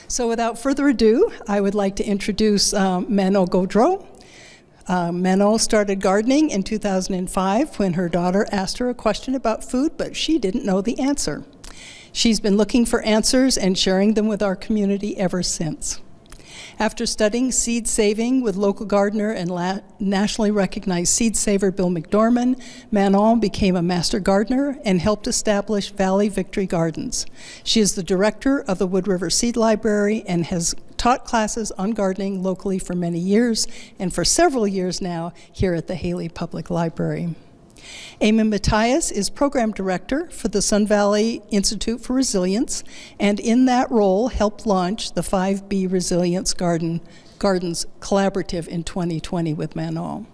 So without further ado, I would like to introduce Manon Gaudreau. Manon started gardening in 2005 when her daughter asked her a question about food, but she didn't know the answer. She's been looking for answers and sharing them with our community ever since. After studying seed saving with local gardener and nationally recognized seed saver Bill McDorman, Manon became a master gardener and helped establish Valley Victory Gardens. She is the director of the Wood River Seed Library and has taught classes on gardening locally for many years, and for several years now here at the Haley Public Library. Amy Mattias is program director for the Sun Valley Institute for Resilience, and in that role helped launch the 5B Resilience Gardens Collaborative in 2020 with Manon.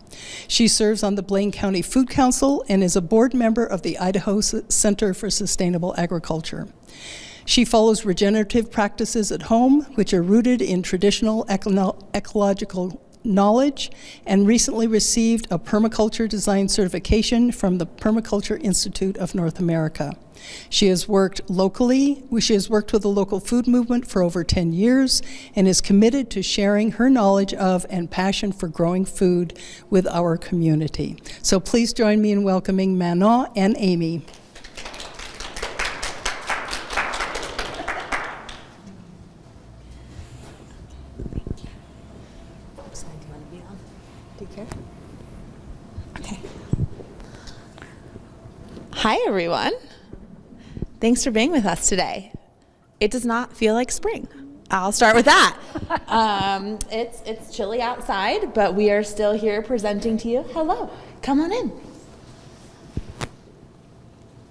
She serves on the Blaine County Food Council and is a board member of the Idaho Center for Sustainable Agriculture. She follows regenerative practices at home, which are rooted in traditional ecological knowledge, and recently received a permaculture design certification from the Permaculture Institute of North America. She has worked with the local food movement for over 10 years and is committed to sharing her knowledge of and passion for growing food with our community. So please join me in welcoming Manon and Amy. Hi, everyone. Thanks for being with us today. It does not feel like spring. I'll start with that. It's chilly outside, but we are still here presenting to you. Hello, come on in.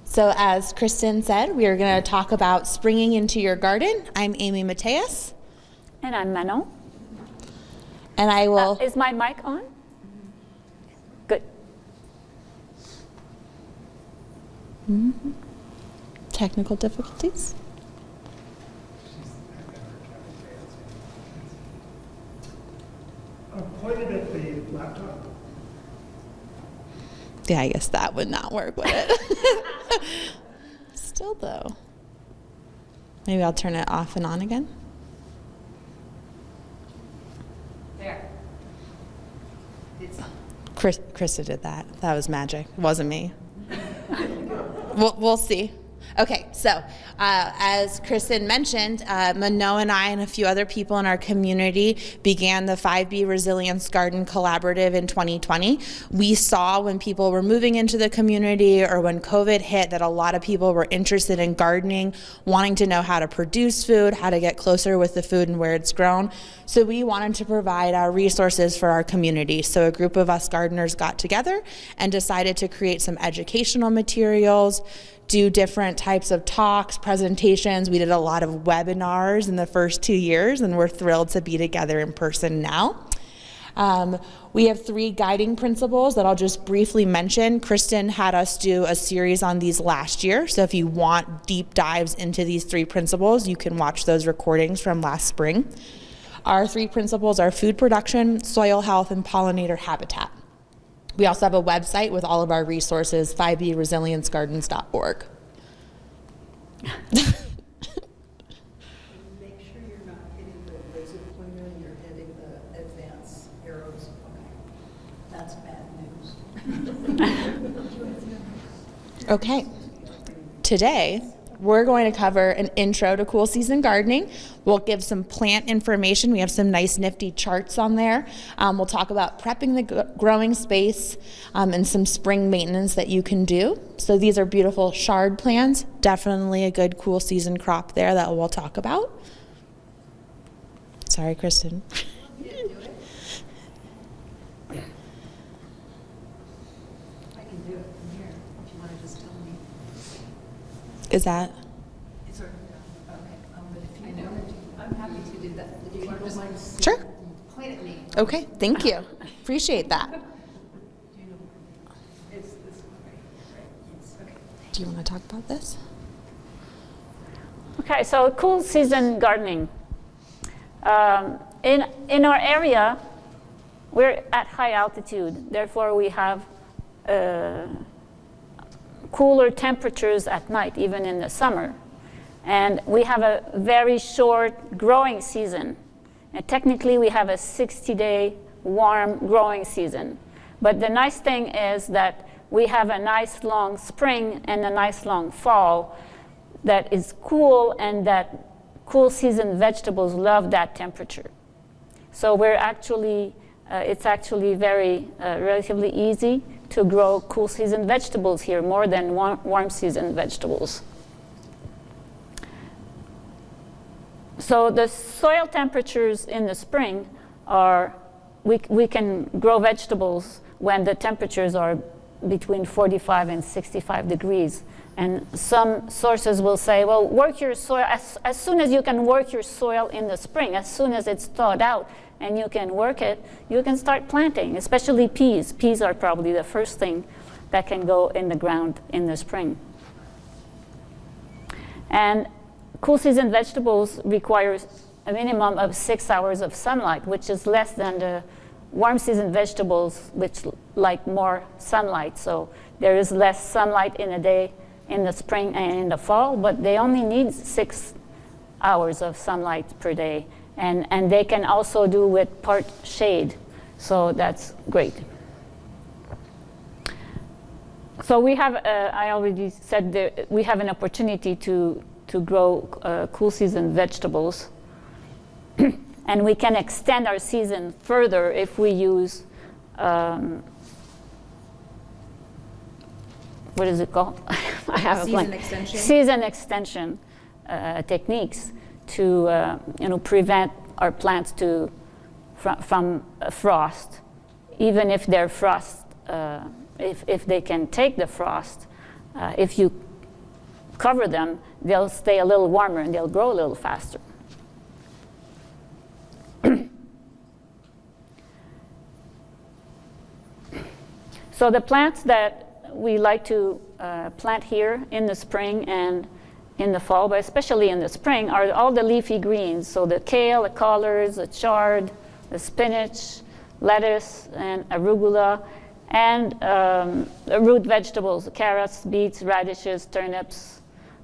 So as Kristen said, we are going to talk about springing into your garden. I'm Amy Mattias. And I'm Manon. And I will... Is my mic on? Good. Mm-hmm. Technical difficulties? Pointed at the laptop. Yeah, I guess that would not work, would it? Still though. Maybe I'll turn it off and on again. There. It's on. Krista did that. That was magic. It wasn't me. We'll see. Okay, so as Kristen mentioned, Manon and I and a few other people in our community began the 5B Resilience Garden Collaborative in 2020. We saw when people were moving into the community or when COVID hit that a lot of people were interested in gardening, wanting to know how to produce food, how to get closer with the food and where it's grown. So we wanted to provide our resources for our community. So a group of us gardeners got together and decided to create some educational materials, do different types of talks, presentations. We did a lot of webinars in the first 2 years, and we're thrilled to be together in person now. We have 3 guiding principles that I'll just briefly mention. Kristen had us do a series on these last year, so if you want deep dives into these 3 principles, you can watch those recordings from last spring. Our 3 principles are food production, soil health, and pollinator habitat. We also have a website with all of our resources, 5bresiliencegardens.org. Make sure you're not hitting the laser pointer and you're hitting the advance arrows. Okay, that's bad news. Okay, today we're going to cover an intro to cool season gardening. We'll give some plant information. We have some nice nifty charts on there. We'll talk about prepping the growing space and some spring maintenance that you can do. So these are beautiful chard plants. Definitely a good cool season crop there that we'll talk about. Sorry, Kristen. I can do it from here if you want to just tell me. Is that? It's okay. But if you know, I'm happy to do that. If you want to just Sure. point at me. Okay, thank you. Appreciate that. Do you know? It's this one, right? Yes. Okay. Do you want to talk about this? Okay, so cool season gardening. In our area, we're at high altitude. Therefore, we have cooler temperatures at night, even in the summer. And we have a very short growing season. And technically, we have a 60-day warm growing season. But the nice thing is that we have a nice long spring and a nice long fall that is cool, and that cool season vegetables love that temperature. So we're actually, it's actually very relatively easy to grow cool season vegetables here, more than warm season vegetables. So the soil temperatures in the spring are, we can grow vegetables when the temperatures are between 45 and 65 degrees. And some sources will say, well, work your soil, as soon as you can work your soil in the spring, as soon as it's thawed out and you can work it, you can start planting, especially peas. Peas are probably the first thing that can go in the ground in the spring. And cool season vegetables require a minimum of 6 hours of sunlight, which is less than the warm season vegetables, which like more sunlight. So there is less sunlight in a day in the spring and in the fall, but they only need 6 hours of sunlight per day. And they can also do with part shade. So that's great. So we have, I already said that we have an opportunity to grow cool season vegetables. And we can extend our season further if we use, what is it called? I have Season extension. Season extension techniques to prevent our plants from frost, even if they're frost. If they can take the frost, if you cover them, they'll stay a little warmer and they'll grow a little faster. So the plants that we like to plant here in the spring and in the fall, but especially in the spring, are all the leafy greens. So the kale, the collards, the chard, the spinach, lettuce, and arugula, and the root vegetables, carrots, beets, radishes, turnips,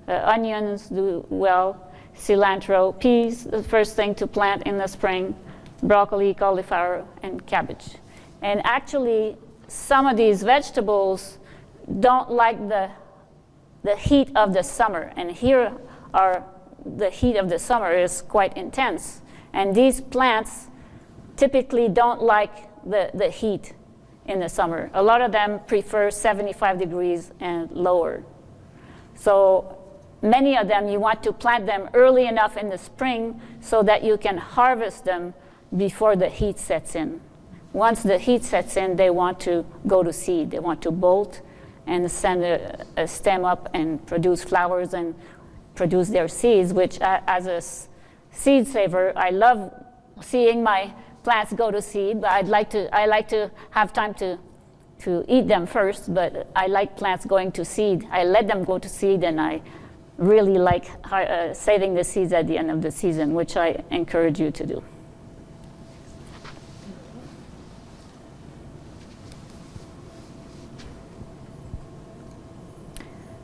onions do well, cilantro, peas, the first thing to plant in the spring, broccoli, cauliflower, and cabbage. And actually, some of these vegetables don't like the heat of the summer. And here the heat of the summer is quite intense. And these plants typically don't like the heat in the summer. A lot of them prefer 75 degrees and lower. So many of them, you want to plant them early enough in the spring so that you can harvest them before the heat sets in. Once the heat sets in, they want to go to seed. They want to bolt and send a stem up and produce flowers and produce their seeds, which as a seed saver, I love seeing my plants go to seed, but I like to have time to eat them first, but I like plants going to seed. I let them go to seed, and I really like saving the seeds at the end of the season, which I encourage you to do.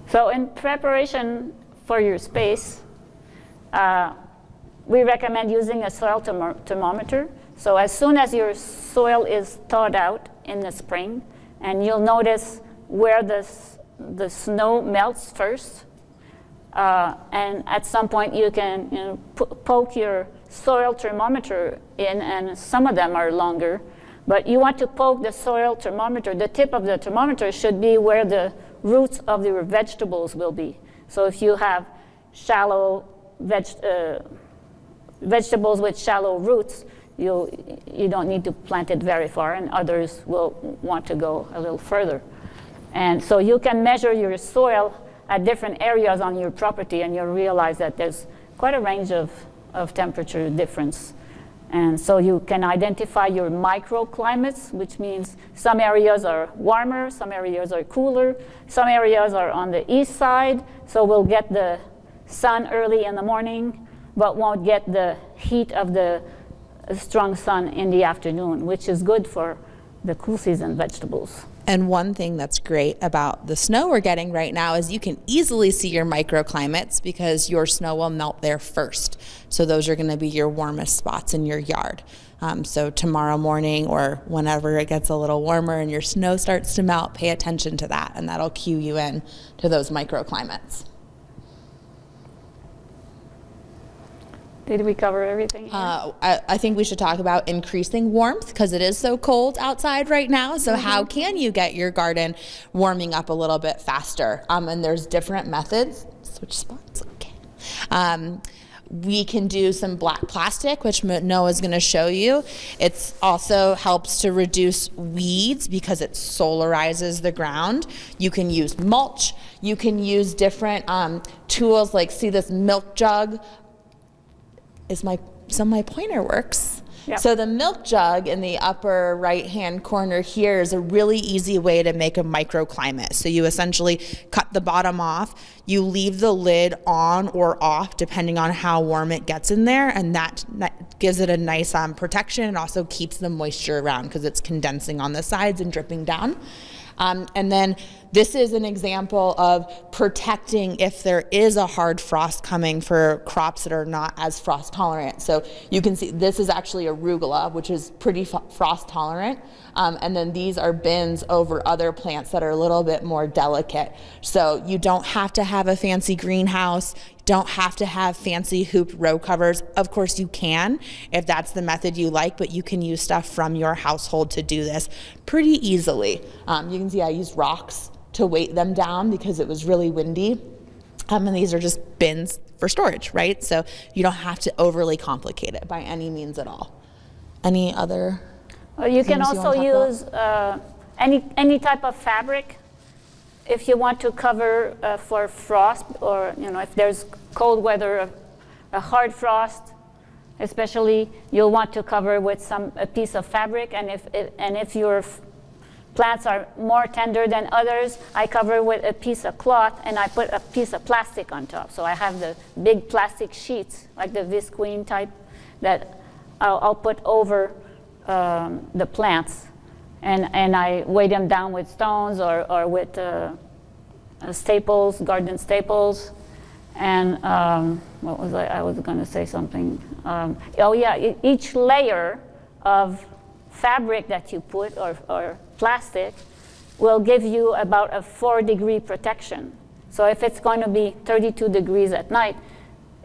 So in preparation for your space, we recommend using a soil thermometer. So as soon as your soil is thawed out in the spring, and you'll notice where the snow melts first, and at some point you can poke your soil thermometer in, and some of them are longer, but you want to poke the soil thermometer. The tip of the thermometer should be where the roots of your vegetables will be. So if you have shallow vegetables with shallow roots, you don't need to plant it very far, and others will want to go a little further. And so you can measure your soil at different areas on your property, and you'll realize that there's quite a range of temperature difference. And so you can identify your microclimates, which means some areas are warmer, some areas are cooler, some areas are on the east side, so we'll get the sun early in the morning, but won't get the heat of the strong sun in the afternoon, which is good for the cool season vegetables. And one thing that's great about the snow we're getting right now is you can easily see your microclimates because your snow will melt there first. So those are going to be your warmest spots in your yard. So tomorrow morning or whenever it gets a little warmer and your snow starts to melt, pay attention to that, and that'll cue you in to those microclimates. Did we cover everything here? I think we should talk about increasing warmth because it is so cold outside right now. So how can you get your garden warming up a little bit faster? And there's different methods. Switch spots, okay. We can do some black plastic, which Noah's going to show you. It also helps to reduce weeds because it solarizes the ground. You can use mulch. You can use different tools like, see this milk jug? So my pointer works. Yep. So the milk jug in the upper right-hand corner here is a really easy way to make a microclimate. So you essentially cut the bottom off, you leave the lid on or off depending on how warm it gets in there, and that gives it a nice protection and also keeps the moisture around because it's condensing on the sides and dripping down. And then this is an example of protecting if there is a hard frost coming for crops that are not as frost tolerant. So you can see this is actually arugula, which is pretty frost tolerant. And then these are bins over other plants that are a little bit more delicate. So you don't have to have a fancy greenhouse. Don't have to have fancy hooped row covers. Of course you can if that's the method you like, but you can use stuff from your household to do this pretty easily. You can see I used rocks to weight them down because it was really windy. And these are just bins for storage, right? So you don't have to overly complicate it by any means at all. Any other You can things you also wanna talk use any type of fabric if you want to cover for frost, or if there's cold weather, a hard frost, especially, you'll want to cover with a piece of fabric. And if your plants are more tender than others, I cover with a piece of cloth and I put a piece of plastic on top. So I have the big plastic sheets, like the visqueen type, that I'll put over the plants. And I weigh them down with stones or with staples, garden staples. And what was I was going to say something. Oh yeah, each layer of fabric that you put or plastic will give you about a 4-degree protection. So if it's going to be 32 degrees at night,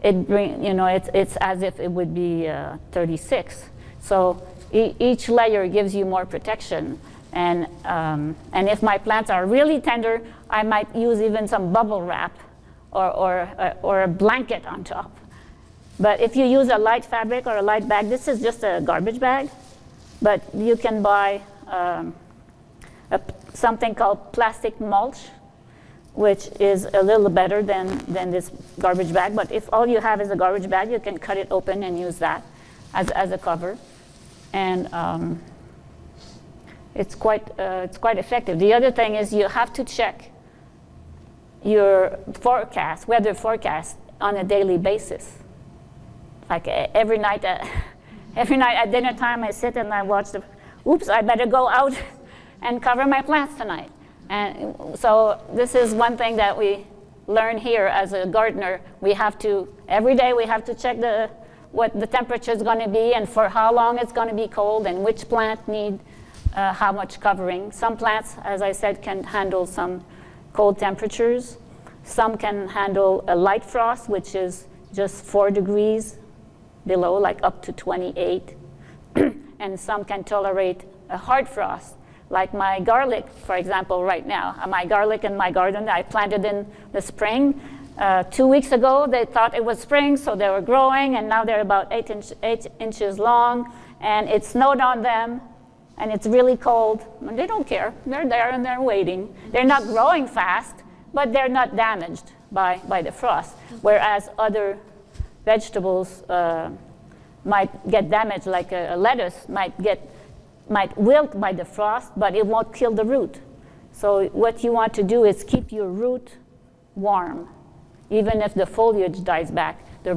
it's as if it would be 36. So each layer gives you more protection. And if my plants are really tender, I might use even some bubble wrap or a blanket on top. But if you use a light fabric or a light bag, this is just a garbage bag, but you can buy something called plastic mulch, which is a little better than this garbage bag. But if all you have is a garbage bag, you can cut it open and use that as a cover. And it's quite effective. The other thing is you have to check your weather forecast on a daily basis. Like every night at dinner time, I sit and I watch I better go out and cover my plants tonight. And so this is one thing that we learn here as a gardener. Every day we have to check what the temperature is going to be and for how long it's going to be cold and which plant need how much covering. Some plants, as I said, can handle some cold temperatures. Some can handle a light frost, which is just 4 degrees below, like up to 28. And some can tolerate a hard frost, like my garlic, for example, right now. My garlic in my garden, I planted in the spring. 2 weeks ago, they thought it was spring, so they were growing, and now they're about 8 inches long, and it snowed on them, and it's really cold. And they don't care. They're there and they're waiting. They're not growing fast, but they're not damaged by the frost, whereas other vegetables might get damaged, like a lettuce might wilt by the frost, but it won't kill the root. So what you want to do is keep your root warm. Even if the foliage dies back, the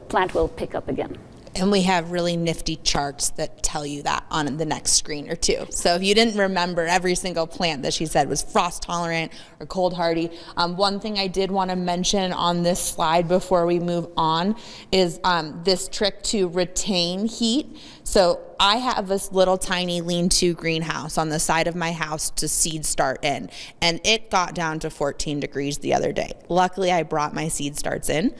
plant will pick up again. And we have really nifty charts that tell you that on the next screen or two. So if you didn't remember every single plant that she said was frost tolerant or cold hardy, one thing I did want to mention on this slide before we move on is this trick to retain heat. So I have this little tiny lean-to greenhouse on the side of my house to seed start in, and it got down to 14 degrees the other day. Luckily, I brought my seed starts in,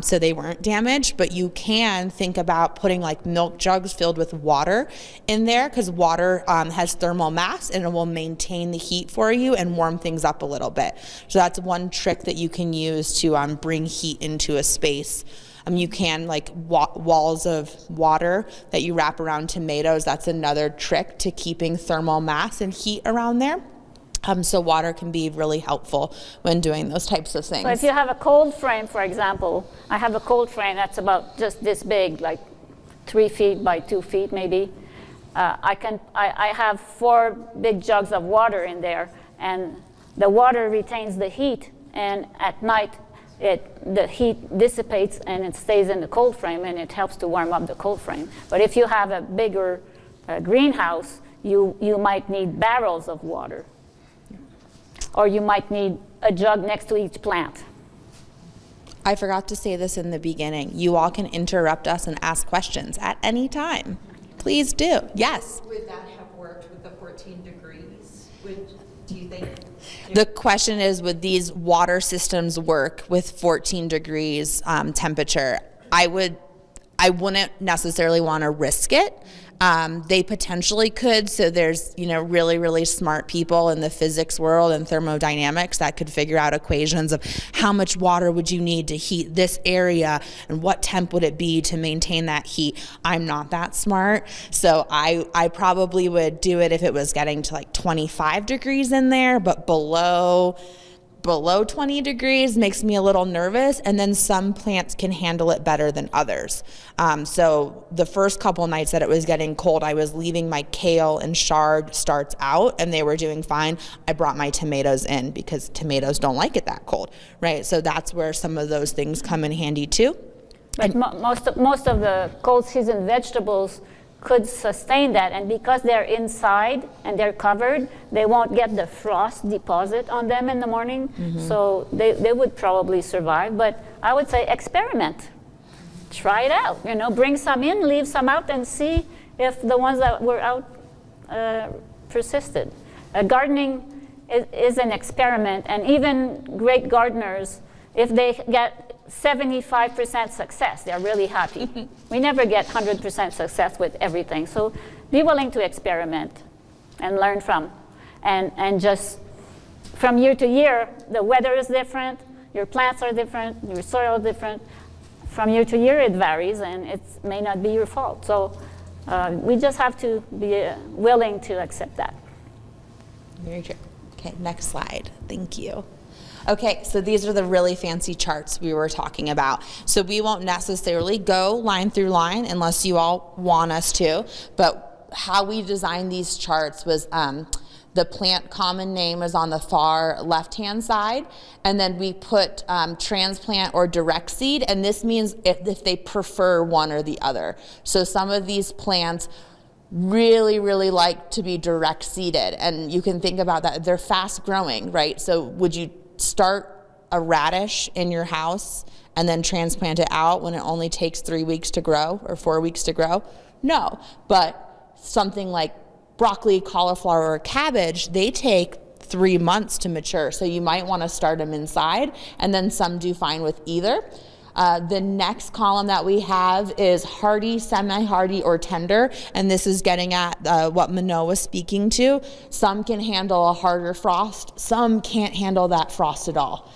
so they weren't damaged, but you can think about putting like milk jugs filled with water in there, because water has thermal mass and it will maintain the heat for you and warm things up a little bit. So that's one trick that you can use to bring heat into a space. You can like walls of water that you wrap around tomatoes. That's another trick to keeping thermal mass and heat around there. So water can be really helpful when doing those types of things. So if you have a cold frame, for example, I have a cold frame that's about just this big, like 3 feet by 2 feet maybe. I have 4 big jugs of water in there, and the water retains the heat, and at night the heat dissipates and it stays in the cold frame, and it helps to warm up the cold frame. But if you have a bigger greenhouse, you might need barrels of water, or you might need a jug next to each plant. I forgot to say this in the beginning. You all can interrupt us and ask questions at any time. Please do. Yes? Would that have worked with the 14 degrees? Do you think? The question is, would these water systems work with 14 degrees temperature? I wouldn't necessarily want to risk it. They potentially could. So there's, really, really smart people in the physics world and thermodynamics that could figure out equations of how much water would you need to heat this area and what temp would it be to maintain that heat. I'm not that smart. So I probably would do it if it was getting to like 25 degrees in there, but below 20 degrees makes me a little nervous, and then some plants can handle it better than others. So the first couple nights that it was getting cold, I was leaving my kale and chard starts out, and they were doing fine. I brought my tomatoes in because tomatoes don't like it that cold, right? So that's where some of those things come in handy too. But most of the cold season vegetables could sustain that, and because they're inside and they're covered, they won't get the frost deposit on them in the morning. Mm-hmm. So they would probably survive. But I would say experiment, try it out. Bring some in, leave some out, and see if the ones that were out persisted. Gardening is an experiment, and even great gardeners, if they get 75% success, they're really happy. We never get 100% success with everything. So be willing to experiment and learn from. And just from year to year, the weather is different, your plants are different, your soil is different. From year to year it varies, and it may not be your fault. So we just have to be willing to accept that. Very true. Okay, next slide. Thank you. Okay, so these are the really fancy charts we were talking about. So we won't necessarily go line through line unless you all want us to, but how we designed these charts was the plant common name is on the far left-hand side, and then we put transplant or direct seed, and this means if they prefer one or the other. So some of these plants really, really like to be direct seeded, and you can think about that. They're fast growing, right? So would you start a radish in your house and then transplant it out when it only takes 3 weeks to grow or 4 weeks to grow? No, but something like broccoli, cauliflower, or cabbage, they take 3 months to mature. So you might want to start them inside, and then some do fine with either. The next column that we have is hardy, semi-hardy, or tender, and this is getting at what Manon was speaking to. Some can handle a harder frost, some can't handle that frost at all.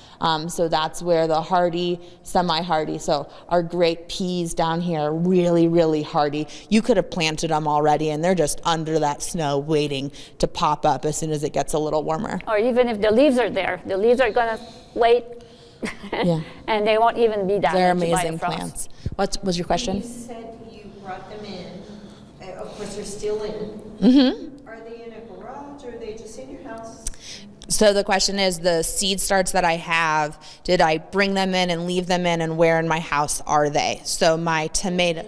So that's where the hardy, semi-hardy, so our great peas down here are really, really hardy. You could have planted them already, and they're just under that snow waiting to pop up as soon as it gets a little warmer. Or even if the leaves are there, the leaves are going to wait. Yeah. And they won't even be damaged. They're by amazing the frost. plants. What was your question? You said you brought them in. Of course, they're still in. Mm-hmm. Are they in a garage, or are they just in your house? So the question is, the seed starts that I have, did I bring them in and leave them in, and where in my house are they? So my tomato,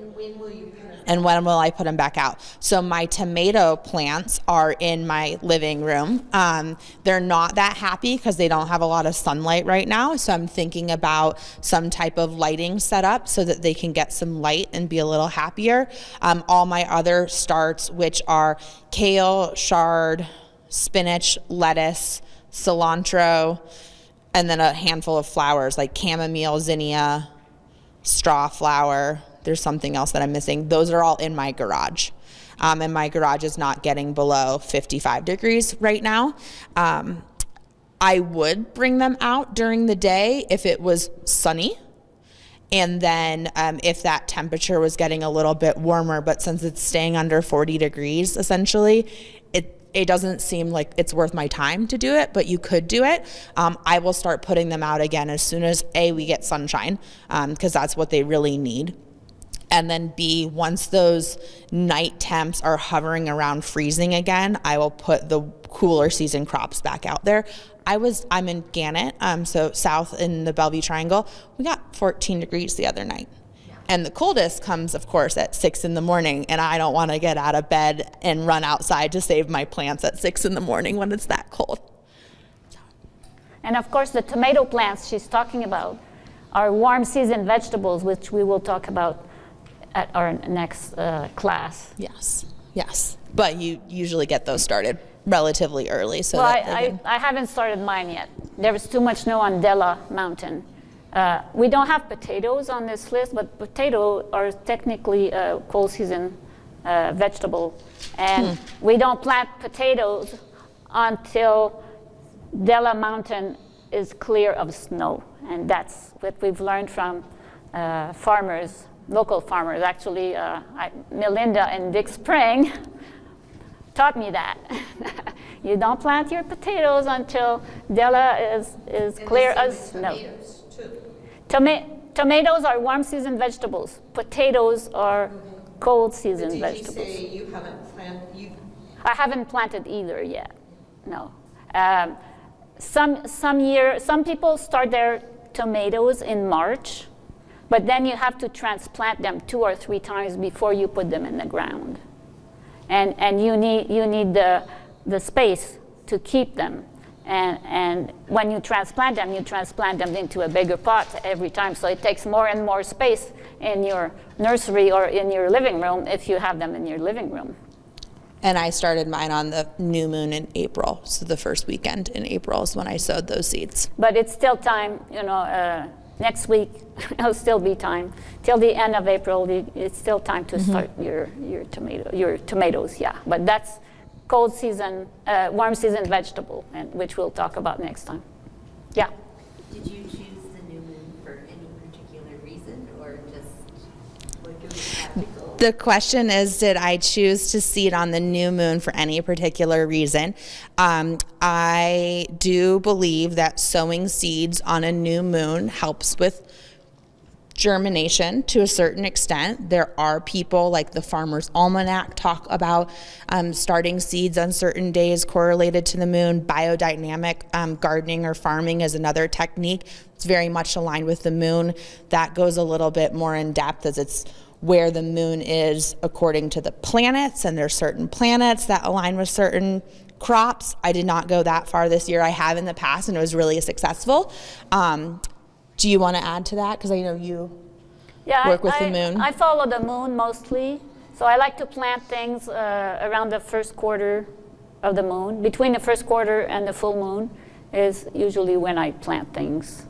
and when will I put them back out? So my tomato plants are in my living room. They're not that happy because they don't have a lot of sunlight right now. So I'm thinking about some type of lighting setup so that they can get some light and be a little happier. All my other starts, which are kale, chard, spinach, lettuce, cilantro, and then a handful of flowers like chamomile, zinnia, straw flower. There's something else that I'm missing. Those are all in my garage. And my garage is not getting below 55 degrees right now. I would bring them out during the day if it was sunny. And then if that temperature was getting a little bit warmer, but since it's staying under 40 degrees, essentially, it doesn't seem like it's worth my time to do it, but you could do it. I will start putting them out again as soon as we get sunshine, because that's what they really need. And then B, once those night temps are hovering around freezing again, I will put the cooler season crops back out there. I'm in Gannett, so south in the Bellevue Triangle. We got 14 degrees the other night. And the coldest comes, of course, at 6 in the morning, and I don't want to get out of bed and run outside to save my plants at 6 in the morning when it's that cold. And of course, the tomato plants she's talking about are warm season vegetables, which we will talk about at our next class. Yes. But you usually get those started relatively early. So well, I haven't started mine yet. There was too much snow on Della Mountain. We don't have potatoes on this list, but potatoes are technically a cold season vegetable. And we don't plant potatoes until Della Mountain is clear of snow. And that's what we've learned from farmers, local farmers. Actually, Melinda in Dick Spring taught me that. You don't plant your potatoes until Della is clear as snow. Tomatoes, too. Tomatoes are warm season vegetables. Potatoes are cold season Did vegetables. you say you haven't planted? I haven't planted either yet. No. Some people start their tomatoes in March, but then you have to transplant them 2 or 3 times before you put them in the ground. And you need the space to keep them. And when you transplant them into a bigger pot every time. So it takes more and more space in your nursery or in your living room if you have them in your living room. And I started mine on the new moon in April. So the first weekend in April is when I sowed those seeds. But it's still time, next week it'll still be time. Till the end of April, it's still time to start your tomatoes, yeah. But that's cold season, warm season vegetable, and which we'll talk about next time. Yeah. Did you choose the new moon for any particular reason, or just like it was practical? The question is, did I choose to seed on the new moon for any particular reason? I do believe that sowing seeds on a new moon helps with germination to a certain extent. There are people like the Farmer's Almanac talk about starting seeds on certain days correlated to the moon. Biodynamic gardening or farming is another technique. It's very much aligned with the moon. That goes a little bit more in depth as it's where the moon is according to the planets, and there's certain planets that align with certain crops. I did not go that far this year. I have in the past, and it was really successful. Do you want to add to that? Because I know you work with the moon. I follow the moon mostly. So I like to plant things around the first quarter of the moon. Between the first quarter and the full moon is usually when I plant things.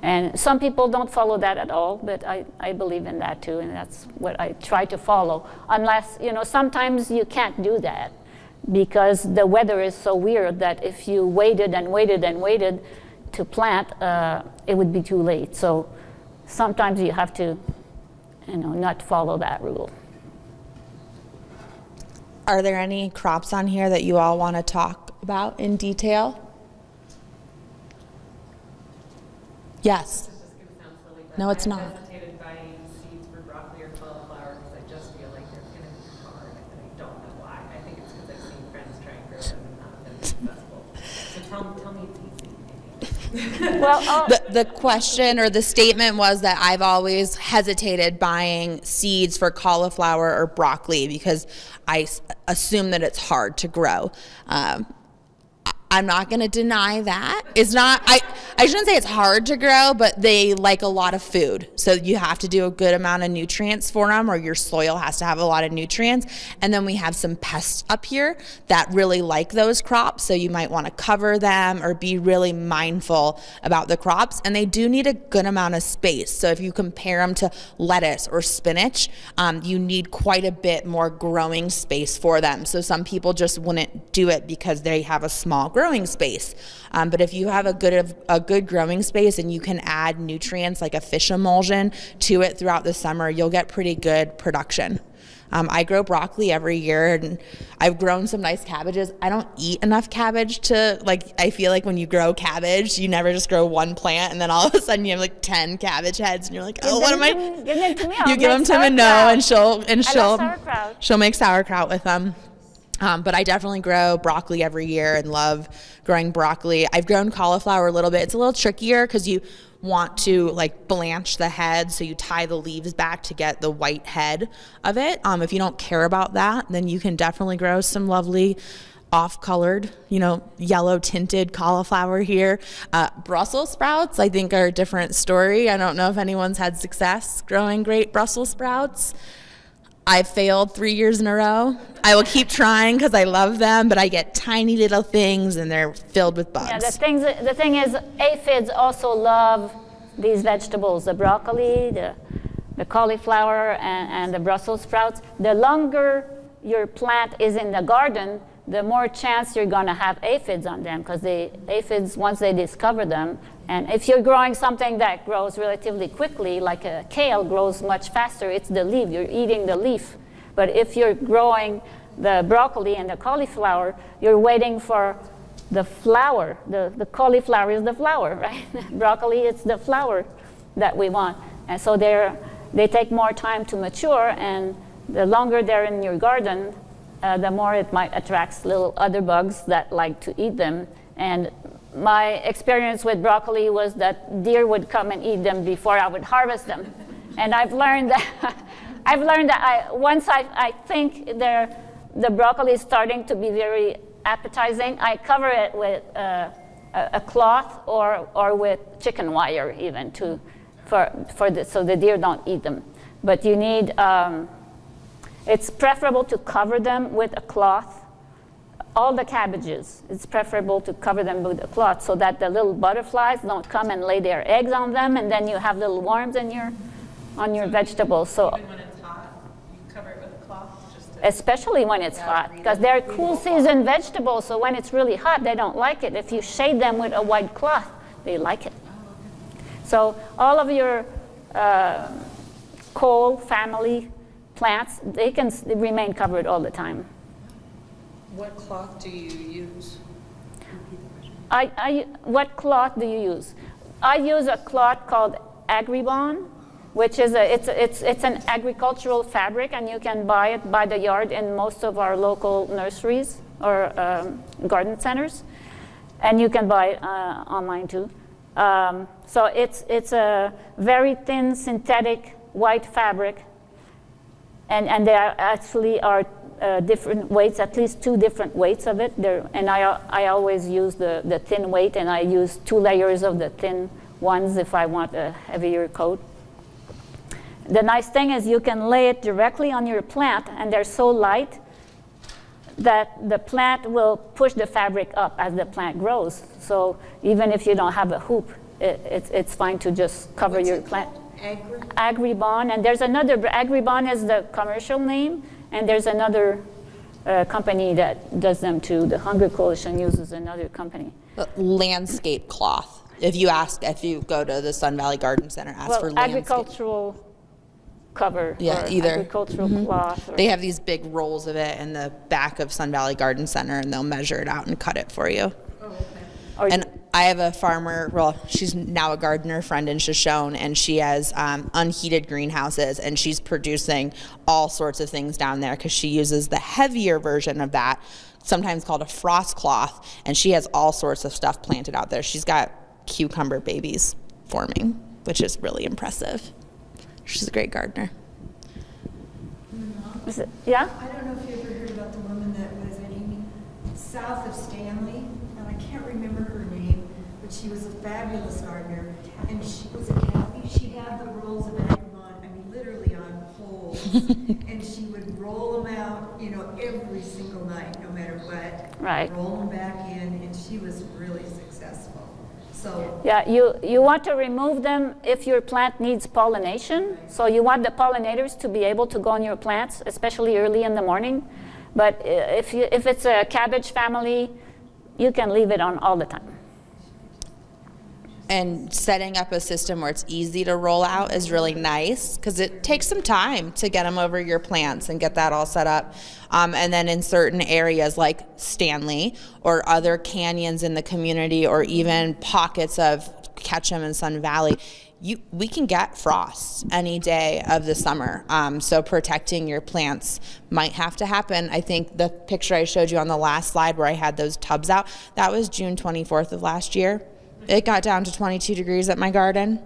And some people don't follow that at all, but I believe in that too, and that's what I try to follow. Unless, sometimes you can't do that because the weather is so weird that if you waited and waited and waited to plant, it would be too late. So sometimes you have to, not follow that rule. Are there any crops on here that you all want to talk about in detail? Yes. This is going to sound silly, but No, it's not. I hesitated buying seeds for broccoli or cauliflower because I just feel like they're going to be hard, and I don't know why. I think it's because I've seen friends try and grow them and not been successful. So Tell me it's easy. Well, The question or the statement was that I've always hesitated buying seeds for cauliflower or broccoli because I assume that it's hard to grow. I'm not going to deny that. It's not, I shouldn't say it's hard to grow, but they like a lot of food. So you have to do a good amount of nutrients for them, or your soil has to have a lot of nutrients. And then we have some pests up here that really like those crops. So you might want to cover them or be really mindful about the crops. And they do need a good amount of space. So if you compare them to lettuce or spinach, you need quite a bit more growing space for them. So some people just wouldn't do it because they have a small growing space. But if you have a good growing space and you can add nutrients like a fish emulsion to it throughout the summer, you'll get pretty good production. I grow broccoli every year, and I've grown some nice cabbages. I don't eat enough cabbage to, I feel like when you grow cabbage, you never just grow one plant and then all of a sudden you have like 10 cabbage heads and you're like, oh, what am I? Give them to me. You give them to Manon and she'll make sauerkraut with them. But I definitely grow broccoli every year and love growing broccoli. I've grown cauliflower a little bit. It's a little trickier because you want to blanch the head, so you tie the leaves back to get the white head of it. If you don't care about that, then you can definitely grow some lovely off-colored, yellow tinted cauliflower here. Brussels sprouts, I think, are a different story. I don't know if anyone's had success growing great Brussels sprouts. I've failed 3 years in a row. I will keep trying because I love them, but I get tiny little things and they're filled with bugs. Yeah, the thing is, aphids also love these vegetables, the broccoli, the cauliflower, and the Brussels sprouts. The longer your plant is in the garden, the more chance you're going to have aphids on them, because the aphids, once they discover them, and if you're growing something that grows relatively quickly, like a kale grows much faster, it's the leaf, you're eating the leaf. But if you're growing the broccoli and the cauliflower, you're waiting for the flower. The cauliflower is the flower, right? Broccoli, it's the flower that we want. And so they take more time to mature, and the longer they're in your garden, the more it might attract little other bugs that like to eat them. And my experience with broccoli was that deer would come and eat them before I would harvest them. And I've learned that once I think the broccoli is starting to be very appetizing, I cover it with a cloth or with chicken wire even so the deer don't eat them. But you need, it's preferable to cover them with a cloth. All the cabbages, it's preferable to cover them with a cloth so that the little butterflies don't come and lay their eggs on them, and then you have little worms on your vegetables. So Even when it's hot, you cover it with a cloth? Especially when it's hot, because they're cool season vegetables, so when it's really hot, they don't like it. If you shade them with a white cloth, they like it. So all of your cole family plants, they can remain covered all the time. What cloth do you use? What cloth do you use? I use a cloth called Agribon, which is it's an agricultural fabric, and you can buy it by the yard in most of our local nurseries or garden centers, and you can buy it online too. So it's a very thin synthetic white fabric, and there actually are different weights, at least 2 different weights of it. And I always use the thin weight, and I use 2 layers of the thin ones if I want a heavier coat. The nice thing is you can lay it directly on your plant, and they're so light that the plant will push the fabric up as the plant grows. So even if you don't have a hoop, it's fine to just cover your plant. Agribon, and there's another, Agribon is the commercial name, and there's another company that does them too. The Hunger Coalition uses another company. Landscape cloth. If you go to the Sun Valley Garden Center, ask for landscape. Agricultural cover, yeah, or either agricultural cloth. They have these big rolls of it in the back of Sun Valley Garden Center, and they'll measure it out and cut it for you. Oh, okay. And I have a farmer, well, she's now a gardener friend in Shoshone, and she has unheated greenhouses, and she's producing all sorts of things down there because she uses the heavier version of that sometimes called a frost cloth, and she has all sorts of stuff planted out there. She's got cucumber babies forming, which is really impressive. She's a great gardener. Yeah? I don't know if you ever heard about the woman that was in south of Stanley, and I can't remember her name, but she was a fabulous gardener, and she was a Kathy. She had the rolls of agrimon, I mean, literally on poles, and she would roll them out, you know, every single night, no matter what. Right. Roll them back in, and she was really successful. So Yeah, you want to remove them if your plant needs pollination. So you want the pollinators to be able to go on your plants, especially early in the morning. But if it's a cabbage family, you can leave it on all the time. And setting up a system where it's easy to roll out is really nice, because it takes some time to get them over your plants and get that all set up. And then in certain areas like Stanley or other canyons in the community, or even pockets of Ketchum and Sun Valley, we can get frost any day of the summer. So protecting your plants might have to happen. I think the picture I showed you on the last slide where I had those tubs out, that was June 24th of last year. It got down to 22 degrees at my garden.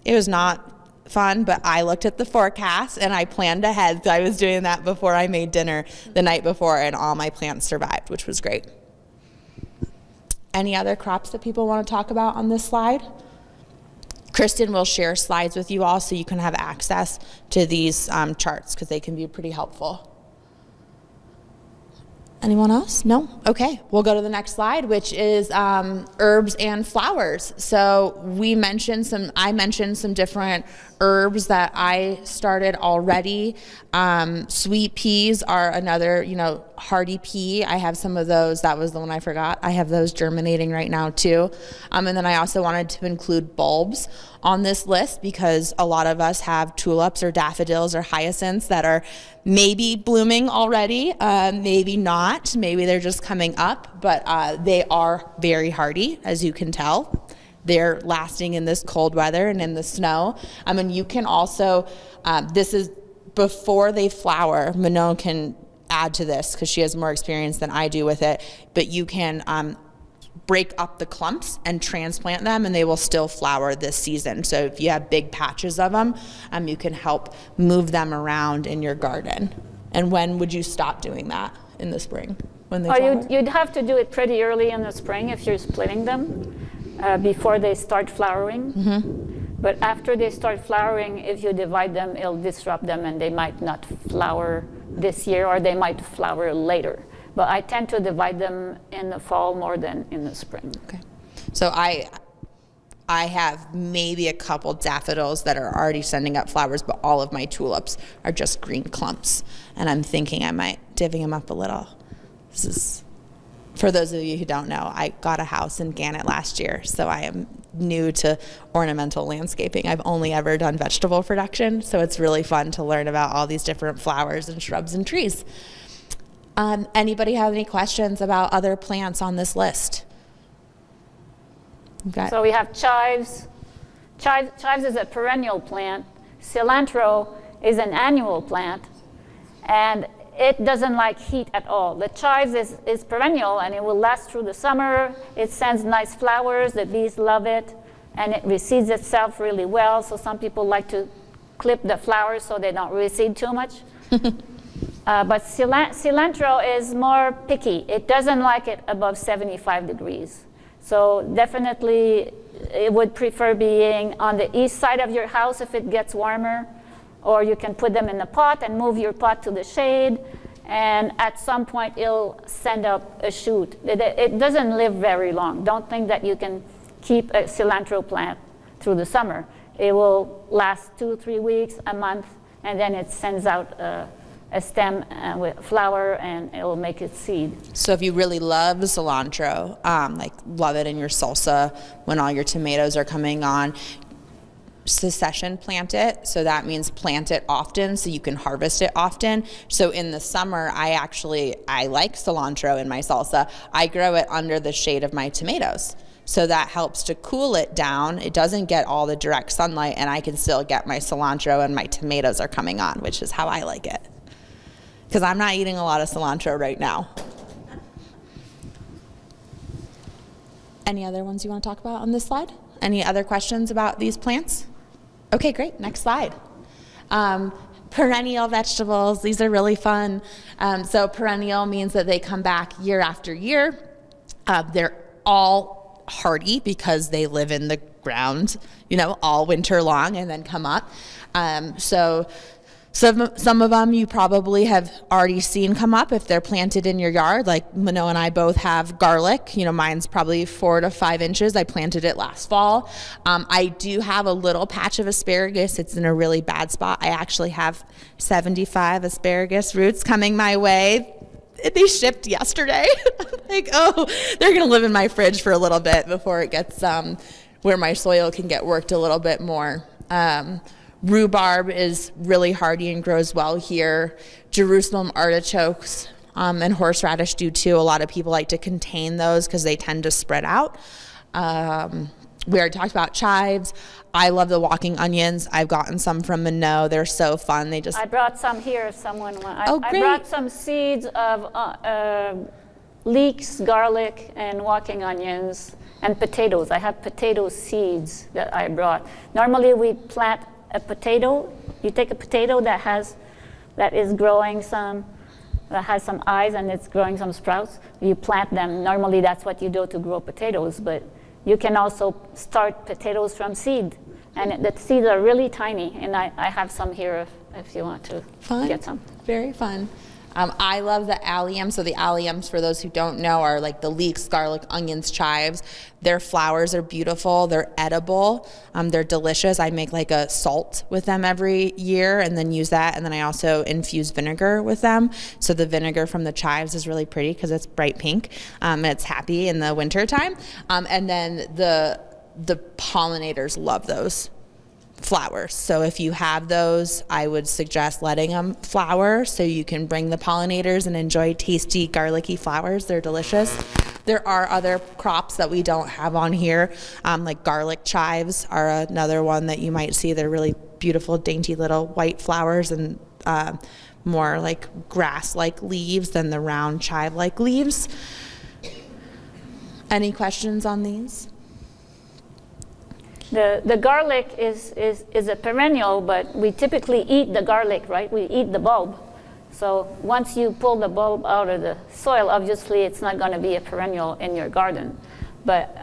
It was not fun, but I looked at the forecast and I planned ahead. So I was doing that before I made dinner the night before, and all my plants survived, which was great. Any other crops that people want to talk about on this slide? Kristen will share slides with you all so you can have access to these charts, because they can be pretty helpful. Anyone else? No? Okay, we'll go to the next slide, which is herbs and flowers. So I mentioned some different herbs that I started already. Sweet peas are another, hardy pea. I have some of those. That was the one I forgot. I have those germinating right now too. And then I also wanted to include bulbs on this list, because a lot of us have tulips or daffodils or hyacinths that are maybe blooming already, maybe not, maybe they're just coming up, but they are very hardy, as you can tell. They're lasting in this cold weather and in the snow. And you can also, this is before they flower. Manon can add to this because she has more experience than I do with it, but you can break up the clumps and transplant them, and they will still flower this season. So if you have big patches of them, you can help move them around in your garden. And when would you stop doing that? In the spring, when they flower? You'd have to do it pretty early in the spring if you're splitting them before they start flowering. Mm-hmm. But after they start flowering, if you divide them, it'll disrupt them and they might not flower this year, or they might flower later. But I tend to divide them in the fall more than in the spring. Okay. So I have maybe a couple daffodils that are already sending up flowers, but all of my tulips are just green clumps. And I'm thinking I might divvy them up a little. This is, for those of you who don't know, I got a house in Gannett last year, so I am new to ornamental landscaping. I've only ever done vegetable production, so it's really fun to learn about all these different flowers and shrubs and trees. Anybody have any questions about other plants on this list? So we have chives. Chives is a perennial plant. Cilantro is an annual plant, and it doesn't like heat at all. The chives is perennial, and it will last through the summer. It sends nice flowers. The bees love it, and it reseeds itself really well. So some people like to clip the flowers so they don't reseed too much. But cilantro is more picky. It doesn't like it above 75 degrees. So definitely it would prefer being on the east side of your house if it gets warmer, or you can put them in a pot and move your pot to the shade, and at some point it'll send up a shoot. It doesn't live very long. Don't think that you can keep a cilantro plant through the summer. It will last 2-3 weeks, a month, and then it sends out a stem with flower, and it will make its seed. So if you really love cilantro, like love it in your salsa when all your tomatoes are coming on, succession plant it. So that means plant it often so you can harvest it often. So in the summer, I like cilantro in my salsa. I grow it under the shade of my tomatoes. So that helps to cool it down. It doesn't get all the direct sunlight, and I can still get my cilantro and my tomatoes are coming on, which is how I like it. Because I'm not eating a lot of cilantro right now. Any other ones you want to talk about on this slide? Any other questions about these plants? Okay, great. Next slide. Perennial vegetables. These are really fun. So perennial means that they come back year after year. They're all hardy because they live in the ground, all winter long and then come up. So some of them you probably have already seen come up if they're planted in your yard. Like Manon and I both have garlic. Mine's probably 4 to 5 inches. I planted it last fall. I do have a little patch of asparagus. It's in a really bad spot. I actually have 75 asparagus roots coming my way. They shipped yesterday. Like, oh, they're going to live in my fridge for a little bit before it gets where my soil can get worked a little bit more. Rhubarb is really hardy and grows well here. Jerusalem artichokes and horseradish do too. A lot of people like to contain those because they tend to spread out. We already talked about chives. I love the walking onions. I've gotten some from Manon. They're so fun. I brought some here if someone wants. Oh, great. I brought some seeds of leeks, garlic, and walking onions, and potatoes. I have potato seeds that I brought. Normally we plant a potato. You take a potato that has that has some eyes and it's growing some sprouts. You plant them. Normally that's what you do to grow potatoes, but you can also start potatoes from seed. And the seeds are really tiny, and I have some here if you want to get some. Very fun. I love the allium. So the alliums, for those who don't know, are like the leeks, garlic, onions, chives. Their flowers are beautiful. They're edible. They're delicious. I make like a salt with them every year and then use that. And then I also infuse vinegar with them. So the vinegar from the chives is really pretty because it's bright pink. And it's happy in the winter time. And then the pollinators love those flowers. So if you have those, I would suggest letting them flower so you can bring the pollinators and enjoy tasty garlicky flowers. They're delicious. There are other crops that we don't have on here, like garlic chives are another one that you might see. They're really beautiful, dainty little white flowers and more like grass-like leaves than the round chive-like leaves. Any questions on these? The garlic is a perennial, but we typically eat the garlic, right? We eat the bulb. So once you pull the bulb out of the soil, obviously it's not going to be a perennial in your garden. But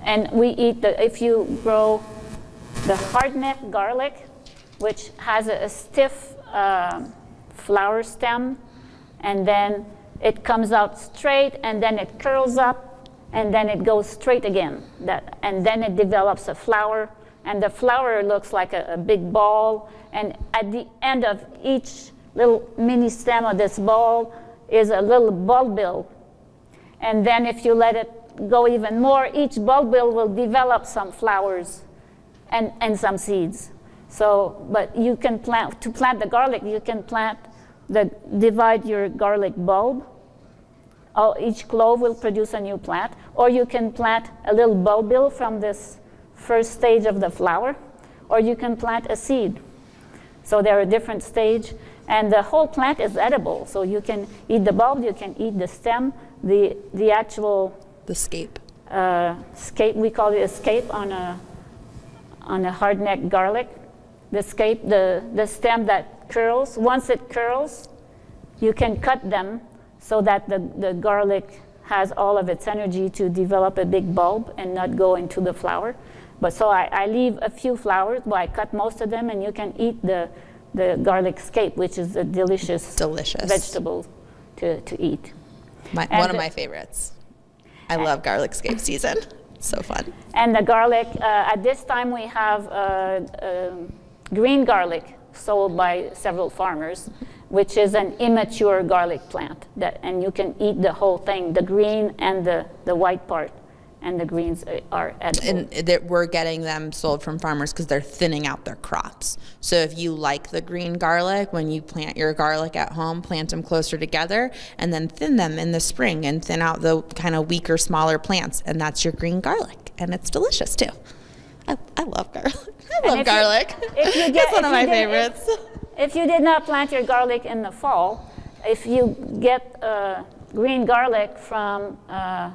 and we eat if you grow the hardneck garlic, which has a stiff flower stem, and then it comes out straight, and then it curls up, and then it goes straight again. And then it develops a flower, and the flower looks like a big ball, and at the end of each little mini stem of this ball is a little bulbil. And then if you let it go even more, each bulbil will develop some flowers and some seeds. So, but you can plant the garlic, you can divide your garlic bulb. Each clove will produce a new plant, or you can plant a little bulbil from this first stage of the flower, or you can plant a seed. So they're a different stage, and the whole plant is edible. So you can eat the bulb, you can eat the stem, the actual scape. Scape, we call it a scape on a hardneck garlic. The scape, the stem that curls. Once it curls, you can cut them so that the garlic has all of its energy to develop a big bulb and not go into the flower. But so I leave a few flowers, but I cut most of them, and you can eat the garlic scape, which is a delicious vegetable to eat. One of my favorites. I love garlic scape season. It's so fun. And the garlic, at this time we have green garlic sold by several farmers, which is an immature garlic plant, and you can eat the whole thing, the green and the white part, and the greens are edible. And we're getting them sold from farmers because they're thinning out their crops. So if you like the green garlic, when you plant your garlic at home, plant them closer together and then thin them in the spring and thin out the kind of weaker, smaller plants, and that's your green garlic, and it's delicious too. I love garlic. I love garlic. It's one of my favorites. If you did not plant your garlic in the fall, if you get green garlic from a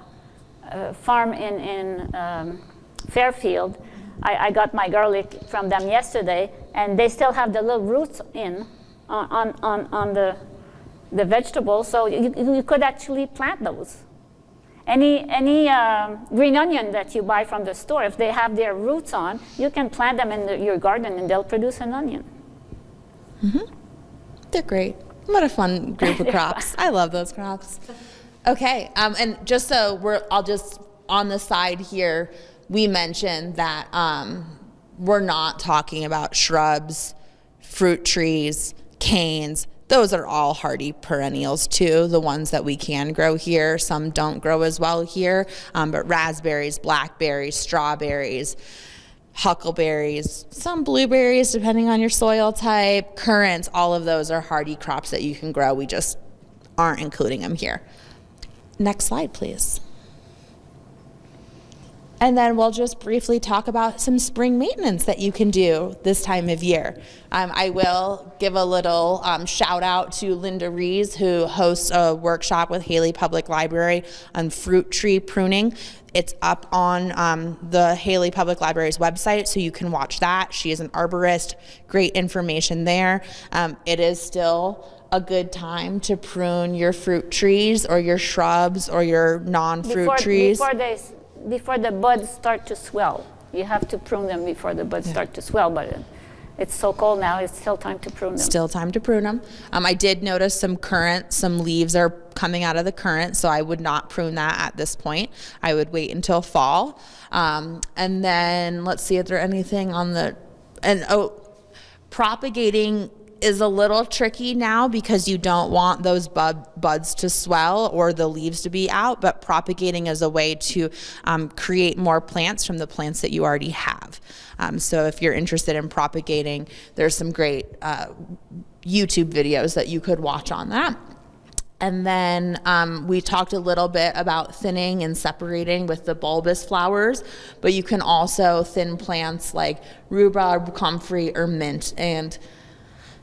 farm in Fairfield. I got my garlic from them yesterday, and they still have the little roots on the vegetables, so you could actually plant those. Any green onion that you buy from the store, if they have their roots on, you can plant them in your garden and they'll produce an onion. They're great. What a fun group of crops. I love those crops. Okay, and just so I'll just, on the side here, we mentioned that we're not talking about shrubs, fruit trees, canes. Those are all hardy perennials too, the ones that we can grow here. Some don't grow as well here, but raspberries, blackberries, strawberries, huckleberries, some blueberries depending on your soil type, currants, all of those are hardy crops that you can grow. We just aren't including them here. Next slide, please. And then we'll just briefly talk about some spring maintenance that you can do this time of year. I will give a little shout out to Linda Rees, who hosts a workshop with Haley Public Library on fruit tree pruning. It's up on the Haley Public Library's website, so you can watch that. She is an arborist, great information there. It is still a good time to prune your fruit trees or your shrubs or your non-fruit trees. Before the buds start to swell. You have to prune them before the buds start to swell, but it's so cold now, it's still time to prune them. Still time to prune them. I did notice some leaves are coming out of the currant, so I would not prune that at this point. I would wait until fall. And then let's see if there's anything on propagating is a little tricky now because you don't want those buds to swell or the leaves to be out, but propagating is a way to create more plants from the plants that you already have. So if you're interested in propagating, there's some great YouTube videos that you could watch on that. And then we talked a little bit about thinning and separating with the bulbous flowers, but you can also thin plants like rhubarb, comfrey, or mint. And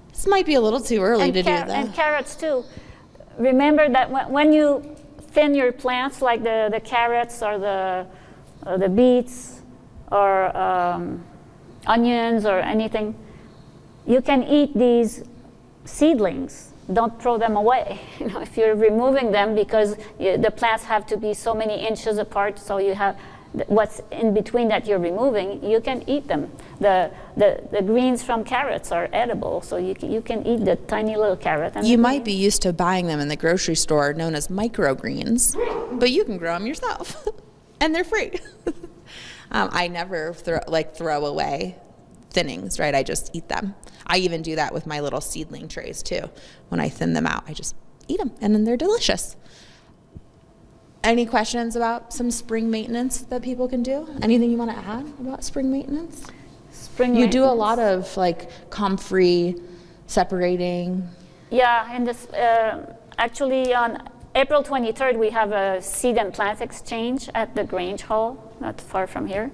this might be a little too early to do that. And carrots too. Remember that when you thin your plants, like the carrots or the beets or onions or anything, you can eat these seedlings. Don't throw them away. If you're removing them, because the plants have to be so many inches apart, so you have what's in between that you're removing, you can eat them. The greens from carrots are edible, so you can eat the tiny little carrot. And you might be used to buying them in the grocery store, known as microgreens, but you can grow them yourself, and they're free. I never throw away thinnings, right? I just eat them. I even do that with my little seedling trays too. When I thin them out, I just eat them, and then they're delicious. Any questions about some spring maintenance that people can do? Anything you want to add about spring maintenance? You do a lot of comfrey separating. Yeah, and this actually on April 23rd we have a seed and plant exchange at the Grange Hall, not far from here.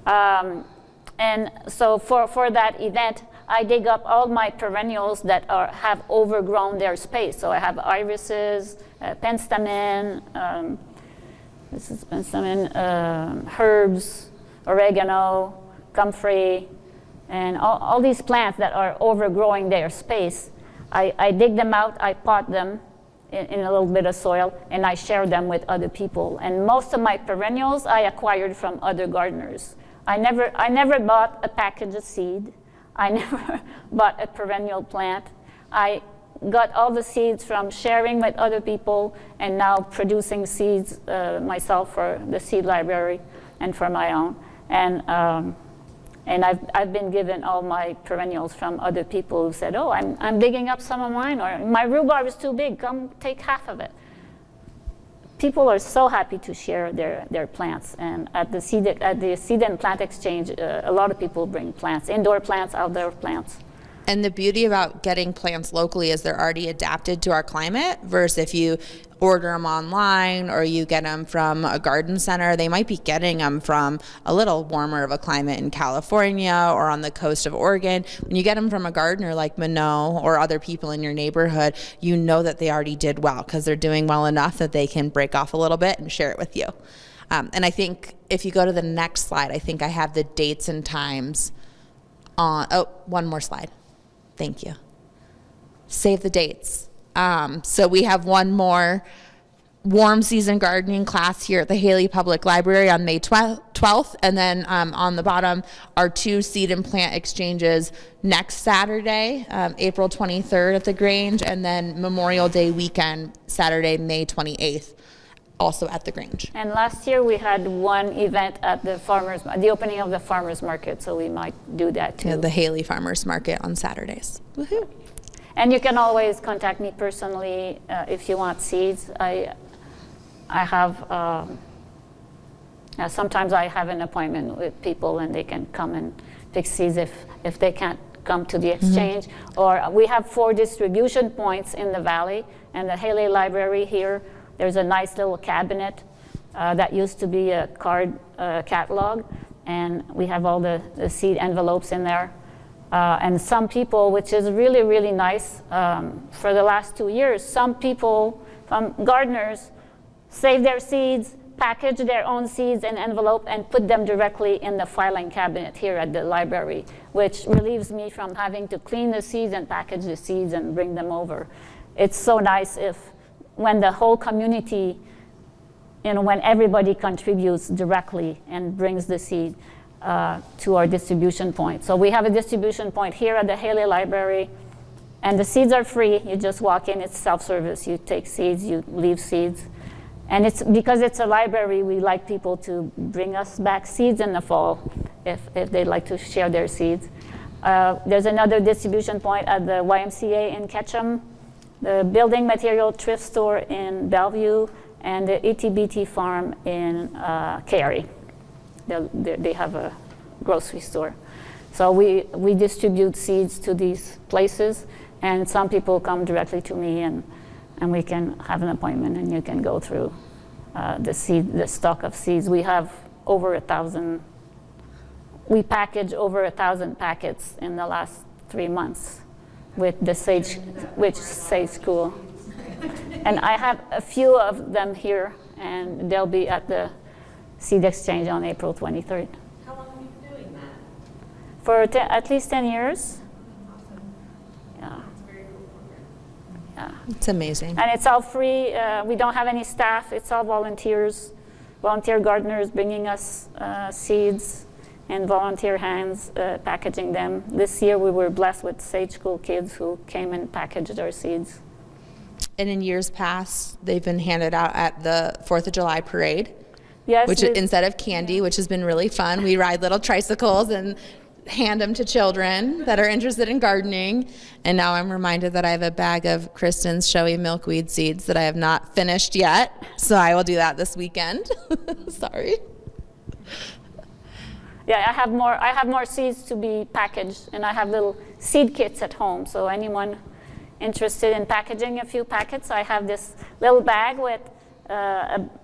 And so for that event, I dig up all my perennials that have overgrown their space. So I have irises, penstemon, this is penstemon, herbs, oregano, comfrey, and all these plants that are overgrowing their space. I dig them out, I pot them in a little bit of soil, and I share them with other people. And most of my perennials I acquired from other gardeners. I never bought a package of seed. I never bought a perennial plant. I got all the seeds from sharing with other people and now producing seeds myself for the seed library and for my own. And I've been given all my perennials from other people who said, oh, I'm digging up some of mine, or my rhubarb is too big, come take half of it. People are so happy to share their plants, and at the seed and plant exchange, a lot of people bring plants, indoor plants, outdoor plants. And the beauty about getting plants locally is they're already adapted to our climate, versus if you order them online or you get them from a garden center, they might be getting them from a little warmer of a climate in California or on the coast of Oregon. When you get them from a gardener like Manon or other people in your neighborhood, you know that they already did well because they're doing well enough that they can break off a little bit and share it with you. And I think if you go to the next slide, I think I have the dates and times on, oh, one more slide. Thank you. Save the dates. So we have one more warm season gardening class here at the Haley Public Library on May 12th. And then on the bottom are 2 seed and plant exchanges next Saturday, April 23rd at the Grange, and then Memorial Day weekend, Saturday, May 28th, also at the Grange. And last year we had one event at the opening of the farmers market, so we might do that too. Yeah, the Haley Farmers Market on Saturdays. Woohoo! And you can always contact me personally if you want seeds. I have, sometimes I have an appointment with people and they can come and pick seeds if they can't come to the exchange. Or we have 4 distribution points in the valley, and the Haley Library here, there's a nice little cabinet that used to be a card catalog, and we have all the seed envelopes in there. And some people, which is really, really nice, for the last 2 years, some people, gardeners, save their seeds, package their own seeds in envelope, and put them directly in the filing cabinet here at the library, which relieves me from having to clean the seeds and package the seeds and bring them over. It's so nice when the whole community, when everybody contributes directly and brings the seed to our distribution point. So we have a distribution point here at the Haley Library, and the seeds are free. You just walk in, it's self-service. You take seeds, you leave seeds. And it's because it's a library, we like people to bring us back seeds in the fall if they'd like to share their seeds. There's another distribution point at the YMCA in Ketchum, the building material thrift store in Bellevue, and the ETBT farm in Cary. They have a grocery store. So we distribute seeds to these places, and some people come directly to me, and we can have an appointment, and you can go through the stock of seeds. We have over 1,000. We package over 1,000 packets in the last 3 months with the Sage School. And I have a few of them here, and they'll be at the Seed Exchange on April 23rd. How long have you been doing that? For at least 10 years. Yeah. Yeah. It's amazing. And it's all free. We don't have any staff. It's all volunteers, volunteer gardeners bringing us seeds, and volunteer hands packaging them. This year we were blessed with Sage School kids who came and packaged our seeds. And in years past, they've been handed out at the 4th of July parade. Yes, which instead of candy, which has been really fun, we ride little tricycles and hand them to children that are interested in gardening. And now I'm reminded that I have a bag of Kristen's showy milkweed seeds that I have not finished yet. So I will do that this weekend. Sorry. Yeah, I have more seeds to be packaged, and I have little seed kits at home. So anyone interested in packaging a few packets, I have this little bag with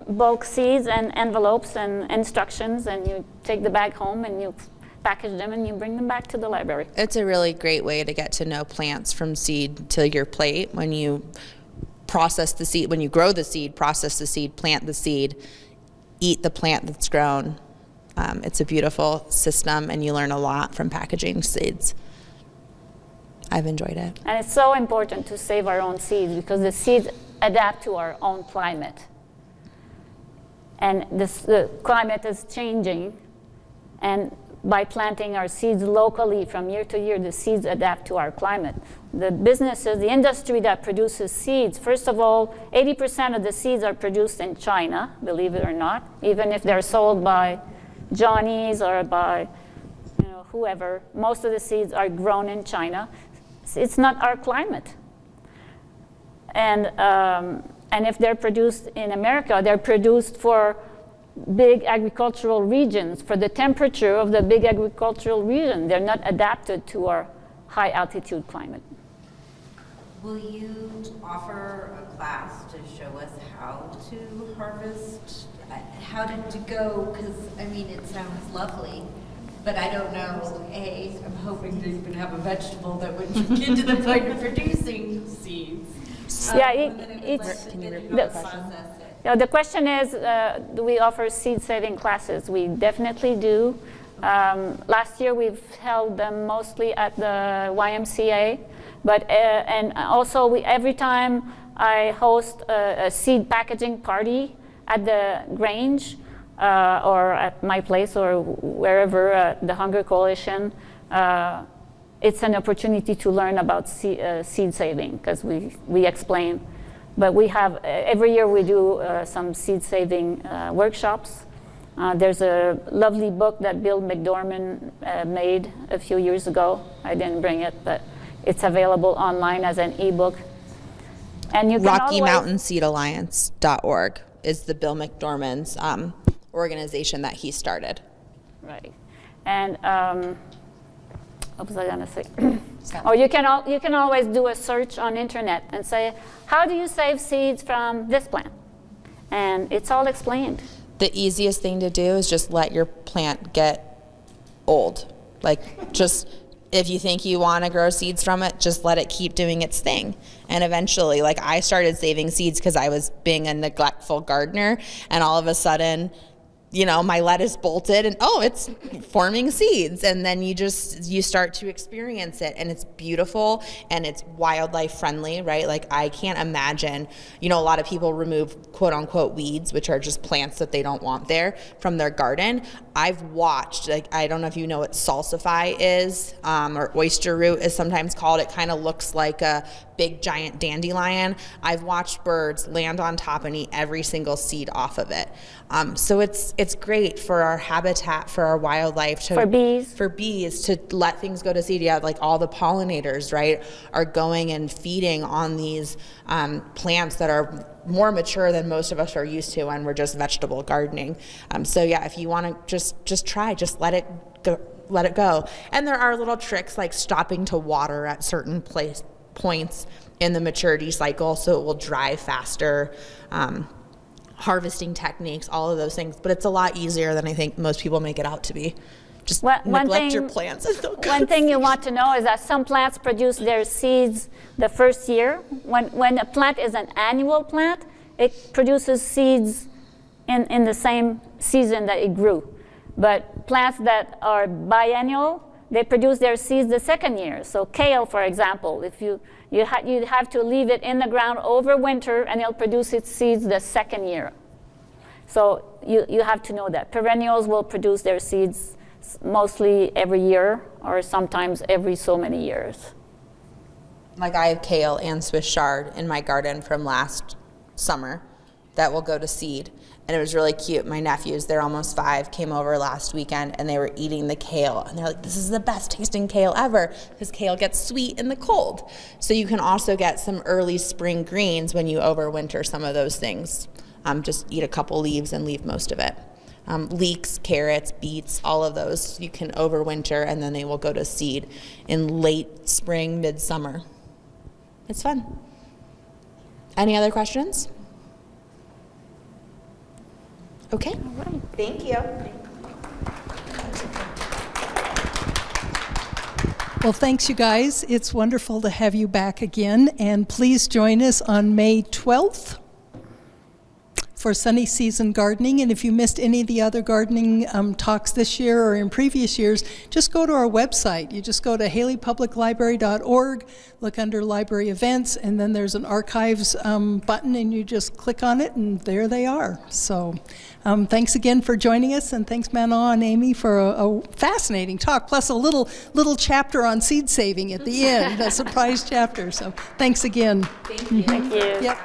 bulk seeds and envelopes and instructions, and you take the bag home and you package them and you bring them back to the library. It's a really great way to get to know plants from seed to your plate. When you process the seed, when you grow the seed, process the seed, plant the seed, eat the plant that's grown. It's a beautiful system, and you learn a lot from packaging seeds. I've enjoyed it. And it's so important to save our own seeds because the seeds adapt to our own climate. And the climate is changing, and by planting our seeds locally from year to year, the seeds adapt to our climate. The businesses, the industry that produces seeds, first of all, 80% of the seeds are produced in China, believe it or not, even if they're sold by Johnny's or by whoever. Most of the seeds are grown in China. It's not our climate. And if they're produced in America, they're produced for big agricultural regions, for the temperature of the big agricultural region. They're not adapted to our high altitude climate. Will you offer a class to show us how to harvest? How to go? Because, I mean, it sounds lovely, but I don't know. I'm hoping to even have a vegetable that would get to the point of producing seeds. Yeah, Can you repeat the question? Now, the question is, do we offer seed-saving classes? We definitely do. Last year, we've held them mostly at the YMCA, but and also every time I host a seed packaging party at the Grange or at my place or wherever, the Hunger Coalition, it's an opportunity to learn about seed saving because we explain. But we have, every year we do some seed saving workshops. There's a lovely book that Bill McDormand made a few years ago. I didn't bring it, but it's available online as an ebook. And you can RockyMountainSeedAlliance.org is the Bill McDormand's organization that he started. Right. And what was I going to say? Oh, you can always do a search on internet and say, how do you save seeds from this plant? And it's all explained. The easiest thing to do is just let your plant get old. Like, just if you think you want to grow seeds from it, just let it keep doing its thing. And eventually, like, I started saving seeds because I was being a neglectful gardener, and all of a sudden, you know, my lettuce bolted and it's forming seeds, and then you start to experience it, and it's beautiful and it's wildlife friendly, right? Like, I can't imagine, you know, a lot of people remove quote unquote weeds, which are just plants that they don't want there, from their garden. I've watched, like, I don't know if you know what salsify is, or oyster root is sometimes called. It kind of looks like a big giant dandelion. I've watched birds land on top and eat every single seed off of it. So it's great for our habitat, for our wildlife, for bees to let things go to seed. Yeah, like all the pollinators, right, are going and feeding on these plants that are more mature than most of us are used to when we're just vegetable gardening. So yeah, if you want to just try, just let it go. And there are little tricks like stopping to water at certain points in the maturity cycle so it will dry faster. Harvesting techniques, all of those things, but it's a lot easier than I think most people make it out to be. Just neglect your plants. One thing you want to know is that some plants produce their seeds the first year. When a plant is an annual plant, it produces seeds in the same season that it grew. But plants that are biennial, they produce their seeds the second year. So kale, for example, if you have to leave it in the ground over winter and it'll produce its seeds the second year. So you have to know that. Perennials will produce their seeds mostly every year or sometimes every so many years. Like I have kale and Swiss chard in my garden from last summer that will go to seed. And it was really cute. My nephews, they're almost 5, came over last weekend and they were eating the kale. And they're like, this is the best tasting kale ever, because kale gets sweet in the cold. So you can also get some early spring greens when you overwinter some of those things. Just eat a couple leaves and leave most of it. Leeks, carrots, beets, all of those you can overwinter, and then they will go to seed in late spring, midsummer. It's fun. Any other questions? Okay. All right. Thank you. Well, thanks, you guys. It's wonderful to have you back again. And please join us on May 12th for Sunny Season Gardening. And if you missed any of the other gardening talks this year or in previous years, just go to our website. You just go to haleypubliclibrary.org, look under Library Events, and then there's an Archives button, and you just click on it, and there they are. So thanks again for joining us, and thanks, Manon and Amy, for a fascinating talk, plus a little chapter on seed saving at the end, a surprise chapter. So thanks again. Thank you. Thank you. Yep.